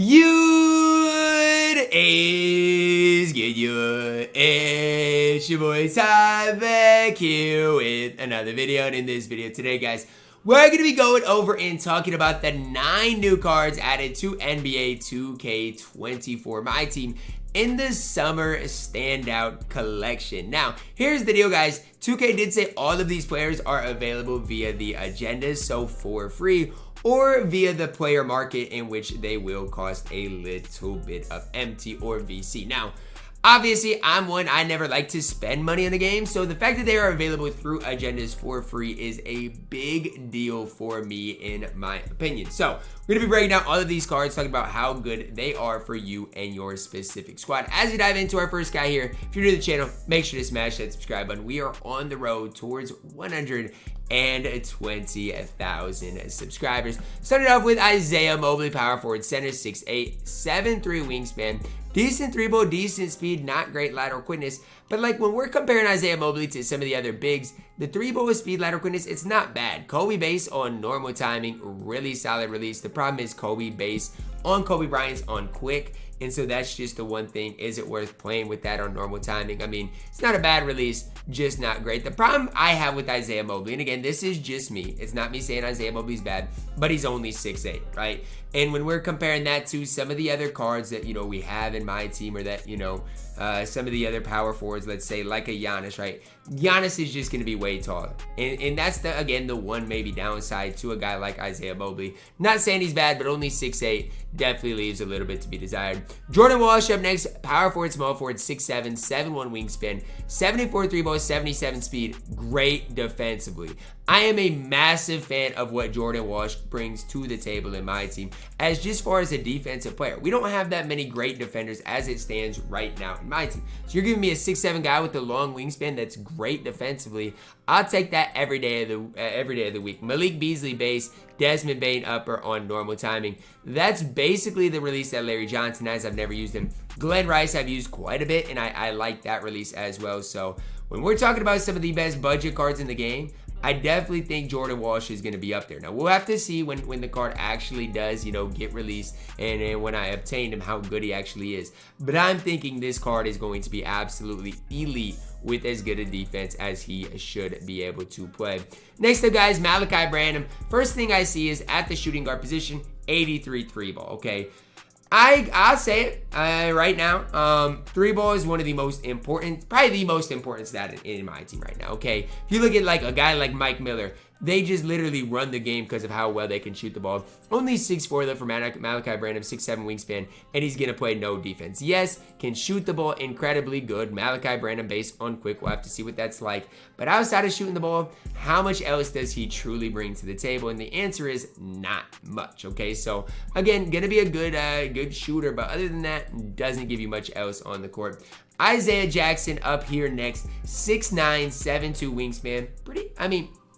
Is good. It's your boy Ty back here with another video, and in this video today, guys, we're going to be going over and talking about the 9 new cards added to NBA 2K24 MyTEAM in the summer standout collection. Now, here's the deal, guys. 2K did say all of these players are available via the agendas, so for free, or via the player market, in which they will cost a little bit of MT or VC. Now, obviously, I never like to spend money on the game, so the fact that they are available through agendas for free is a big deal for me, in my opinion. So, we're going to be breaking down all of these cards, talking about how good they are for you and your specific squad. As we dive into our first guy here, if you're new to the channel, make sure to smash that subscribe button. We are on the road towards 120,000 subscribers. Started off with Isaiah Mobley, power forward, center, 6'8", 7'3" wingspan. Decent 3-ball, decent speed, not great lateral quickness. But like when we're comparing Isaiah Mobley to some of the other bigs, the 3-ball with speed, lateral quickness, it's not bad. Kobe base on normal timing, really solid release. The problem is Kobe base on Kobe Bryant's on quick. And so that's just the one thing. Is it worth playing with that on normal timing? I mean, it's not a bad release, just not great. The problem I have with Isaiah Mobley, and again, this is just me. It's not me saying Isaiah Mobley's bad, but he's only 6'8", right? And when we're comparing that to some of the other cards that, we have in my team, or that, some of the other power forwards, let's say like a Giannis, right? Giannis is just going to be way taller. And that's, the one maybe downside to a guy like Isaiah Mobley. Not saying he's bad, but only 6'8", definitely leaves a little bit to be desired. Jordan Walsh up next, power forward, small forward, 6'7", 7'1" wingspan, 74 3-ball, 77 speed, great defensively. I am a massive fan of what Jordan Walsh brings to the table in my team, as just far as a defensive player. We don't have that many great defenders as it stands right now in my team. So you're giving me a 6'7" guy with a long wingspan that's great defensively. I'll take that every day of the week. Malik Beasley base, Desmond Bane upper on normal timing. That's basically the release that Larry Johnson has. I've never used him. Glenn Rice I've used quite a bit, and I like that release as well. So when we're talking about some of the best budget cards in the game, I definitely think Jordan Walsh is going to be up there. Now, we'll have to see when the card actually does, get released, and when I obtain him, how good he actually is. But I'm thinking this card is going to be absolutely elite with as good a defense as he should be able to play. Next up, guys, Malachi Brandon. First thing I see is at the shooting guard position, 83 3-ball, okay? I'll say it right now. 3-ball is one of the most important, probably the most important stat in my team right now, okay? If you look at like a guy like Mike Miller, they just literally run the game because of how well they can shoot the ball. Only 6'4" though for Malachi Branham, 6'7" wingspan, and he's going to play no defense. Yes, can shoot the ball incredibly good. Malachi Branham based on quick. We'll have to see what that's like. But outside of shooting the ball, how much else does he truly bring to the table? And the answer is not much, okay? So, again, going to be a good shooter, but other than that, doesn't give you much else on the court. Isaiah Jackson up here next, 6'9", 7'2" wingspan.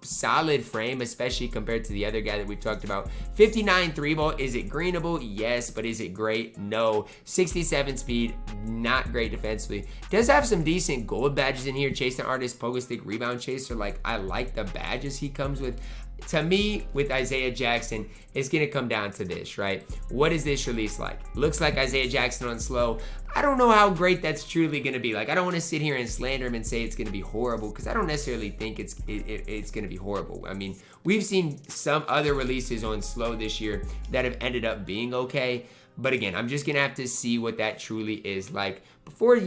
Solid frame, especially compared to the other guy that we've talked about. 59 3-ball. Is it greenable? Yes, but is it great? No. 67 speed, not great defensively. Does have some decent gold badges in here. Chasing artist, pogo stick, rebound chaser. Like, I like the badges he comes with. To me, with Isaiah Jackson, it's going to come down to this, right? What is this release like? Looks like Isaiah Jackson on slow. I don't know how great that's truly going to be. Like, I don't want to sit here and slander him and say it's going to be horrible, because I don't necessarily think it's going to be horrible. I mean, we've seen some other releases on slow this year that have ended up being okay. But again, I'm just going to have to see what that truly is like before,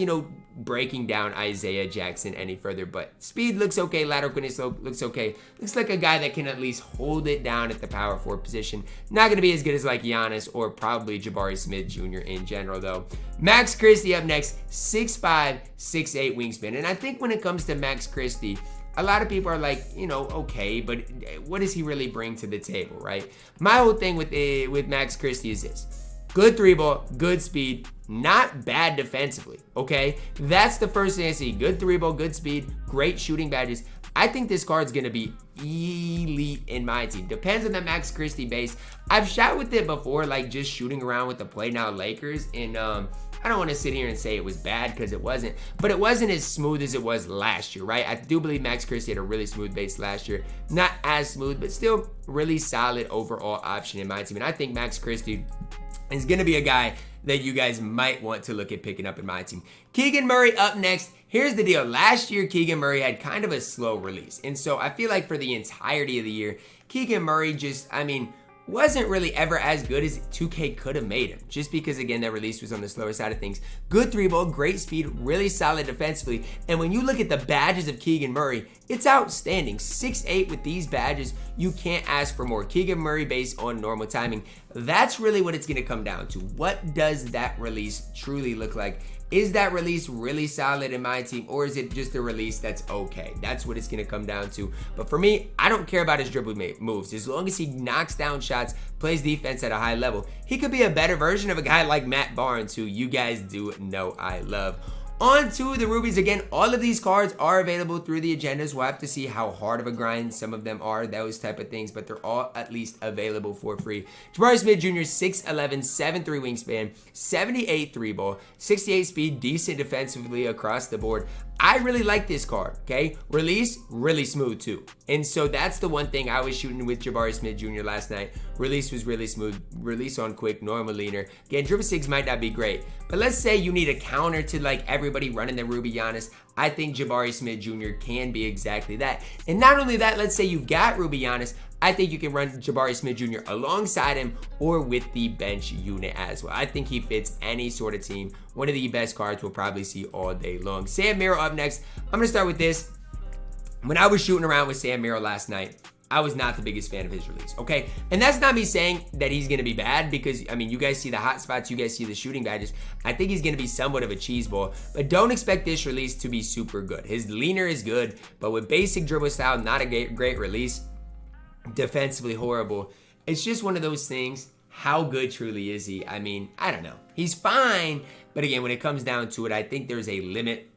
breaking down Isaiah Jackson any further. But speed looks okay. Lateral quickness looks okay. Looks like a guy that can at least hold it down at the power forward position. Not going to be as good as like Giannis or probably Jabari Smith Jr. in general, though. Max Christie up next, 6'5", 6'8" wingspan. And I think when it comes to Max Christie, a lot of people are like, okay, but what does he really bring to the table, right? My whole thing with Max Christie is this. Good 3-ball, good speed, not bad defensively, okay? That's the first thing I see. Good 3-ball, good speed, great shooting badges. I think this card's going to be elite in my team. Depends on the Max Christie base. I've shot with it before, like just shooting around with the Play Now Lakers, and I don't want to sit here and say it was bad, because it wasn't, but it wasn't as smooth as it was last year, right? I do believe Max Christie had a really smooth base last year. Not as smooth, but still really solid overall option in my team. And I think Max Christie is going to be a guy that you guys might want to look at picking up in my team. Keegan Murray up next. Here's the deal. Last year, Keegan Murray had kind of a slow release. And so I feel like for the entirety of the year, Keegan Murray just, wasn't really ever as good as 2K could have made him. Just because, again, that release was on the slower side of things. Good three ball, great speed, really solid defensively. And when you look at the badges of Keegan Murray, it's outstanding. 6'8" with these badges, you can't ask for more. Keegan Murray based on normal timing. That's really what it's going to come down to. What does that release truly look like? Is that release really solid in my team, or is it just a release that's okay? That's what it's going to come down to. But for me, I don't care about his dribble moves. As long as he knocks down shots, plays defense at a high level, he could be a better version of a guy like Matt Barnes, who you guys do know I love. On to the Rubies. Again, all of these cards are available through the agendas. We'll have to see how hard of a grind some of them are, those type of things, but they're all at least available for free. Jabari Smith Jr, 6'11", 7'3" wingspan, 78 three ball, 68 speed, decent defensively across the board. I really like this card, okay? Release, really smooth too. And so that's the one thing I was shooting with Jabari Smith Jr. last night. Release was really smooth. Release on quick, normal leaner. Again, dribble six might not be great, but let's say you need a counter to like everybody running the Ruby Giannis. I think Jabari Smith Jr. can be exactly that. And not only that, let's say you've got Ruby Giannis, I think you can run Jabari Smith Jr. alongside him or with the bench unit as well. I think he fits any sort of team. One of the best cards we'll probably see all day long. Sam Merrill up next. I'm going to start with this. When I was shooting around with Sam Merrill last night, I was not the biggest fan of his release, okay? And that's not me saying that he's going to be bad because, you guys see the hot spots, you guys see the shooting badges. I think he's going to be somewhat of a cheese ball, but don't expect this release to be super good. His leaner is good, but with basic dribble style, not a great release. Defensively horrible. It's just one of those things. How good truly is he? I don't know. He's fine, but again, when it comes down to it, I think there's a limit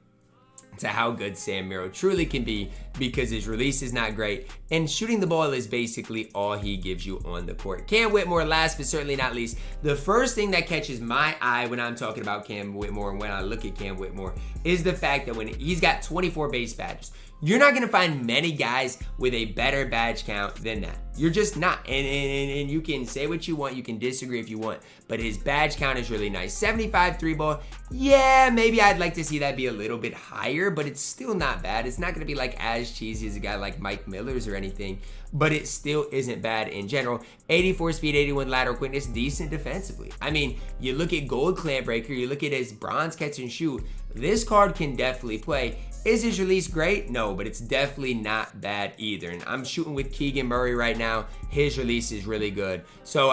to how good Sam Merrill truly can be because his release is not great and shooting the ball is basically all he gives you on the court. Cam Whitmore, last but certainly not least. The first thing that catches my eye when I'm talking about Cam Whitmore and when I look at Cam Whitmore is the fact that when he's got 24 base badges. You're not going to find many guys with a better badge count than that. You're just not. And you can say what you want. You can disagree if you want. But his badge count is really nice. 75 three ball. Yeah, maybe I'd like to see that be a little bit higher, but it's still not bad. It's not going to be like as cheesy as a guy like Mike Miller's or anything, but it still isn't bad in general. 84 speed, 81 lateral quickness, decent defensively. You look at Gold Clamp Breaker, you look at his Bronze Catch and Shoot. This card can definitely play. Is his release great? No, but it's definitely not bad either. And I'm shooting with Keegan Murray right now. His release is really good. So,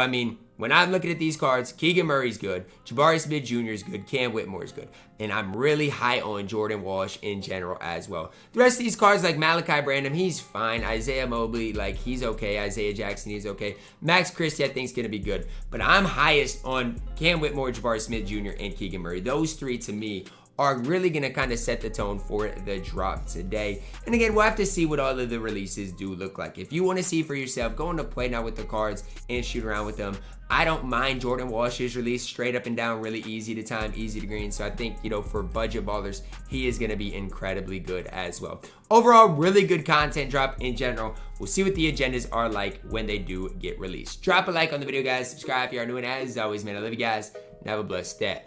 when I'm looking at these cards, Keegan Murray's good. Jabari Smith Jr. is good. Cam Whitmore is good. And I'm really high on Jordan Walsh in general as well. The rest of these cards, like Malachi Branham, he's fine. Isaiah Mobley, he's okay. Isaiah Jackson, he's okay. Max Christie, I think, is going to be good. But I'm highest on Cam Whitmore, Jabari Smith Jr., and Keegan Murray. Those three, to me, are really going to kind of set the tone for the drop today. And again, we'll have to see what all of the releases do look like. If you want to see for yourself, go into Play Now with the cards and shoot around with them. I don't mind Jordan Walsh's release, straight up and down, really easy to time, easy to green. So I think, for budget ballers, he is going to be incredibly good as well. Overall, really good content drop in general. We'll see what the agendas are like when they do get released. Drop a like on the video, guys. Subscribe if you are new, and as always, man, I love you guys, and have a blessed day.